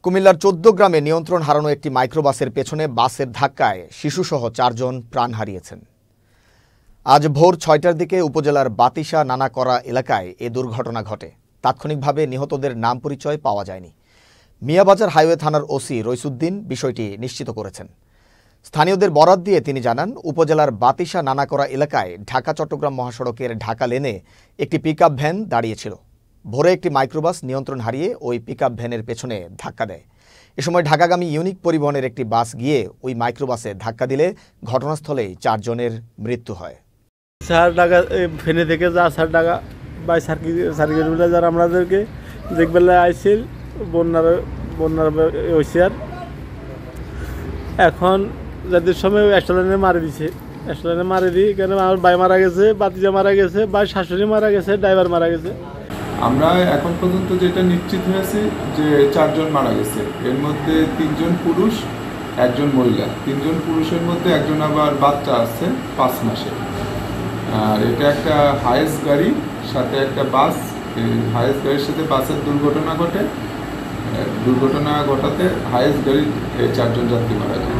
কুমিল্লার ১৪ গ্রামে নিয়ন্ত্রণ হারানো একটি মাইক্রোবাসের পেছনে বাসের ধাক্কায় শিশুসহ ৪ জন প্রাণ হারিয়েছেন। আজ ভোর ৬টার দিকে উপজেলার বাতিশা নানাকরা এলাকায় এ দুর্ঘটনা ঘটে। তাৎক্ষণিকভাবে নিহতদের নাম পরিচয় পাওয়া যায়নি। মিয়াবাজার হাইওয়ে থানার ওসি রইসুদ্দিন বিষয়টি নিশ্চিত করেছেন। স্থানীয়দের বরাত দিয়ে তিনি জানান, উপজেলার বাতিশা নানাকরা এলাকায় ঢাকা চট্টগ্রাম মহাসড়কের ঢাকা লেনে একটি পিকআপ ভ্যান দাঁড়িয়েছিল। ভোরে একটি মাইক্রোবাস নিয়ন্ত্রণ হারিয়ে ওই পিকআপ ভ্যানের পেছনে ধাক্কা দেয়। এ সময় ঢাকাগামী ইউনিক পরিবহনের একটি বাস গিয়ে ওই মাইক্রোবাসে ধাক্কা দিলে ঘটনাস্থলেই ৪ জনের মৃত্যু হয়। স্যার ঢাকা ফেনে থেকে যা স্যার ঢাকা বাই সার্কিট যারা আমাদেরকে দেখবেলা আইছিল বন্যার হয়েছে। আর এখন যাদের সময় অ্যাক্সিডেন্টে মারা দিছে, অ্যাক্সিডেন্টে মারা দিই কেন আমার ভাই মারা গেছে, বাতিজা মারা গেছে, ভাই শাশুড়ি মারা গেছে, ড্রাইভার মারা গেছে। আমরা এখন পর্যন্ত যেটা নিশ্চিত হয়েছি যে ৪ জন মারা গেছে। এর মধ্যে ৩ জন পুরুষ, ১ জন মহিলা। ৩ জন পুরুষের মধ্যে 1 জন আবার বাচ্চা আছে 5 মাসে। আর এটা একটা হায়েস গাড়ি সাথে একটা বাস। হায়েস গাড়ির সাথে বাসের দুর্ঘটনা ঘটে। দুর্ঘটনা ঘটাতে হায়েস গাড়ির 4 জন যাত্রী মারা যায়।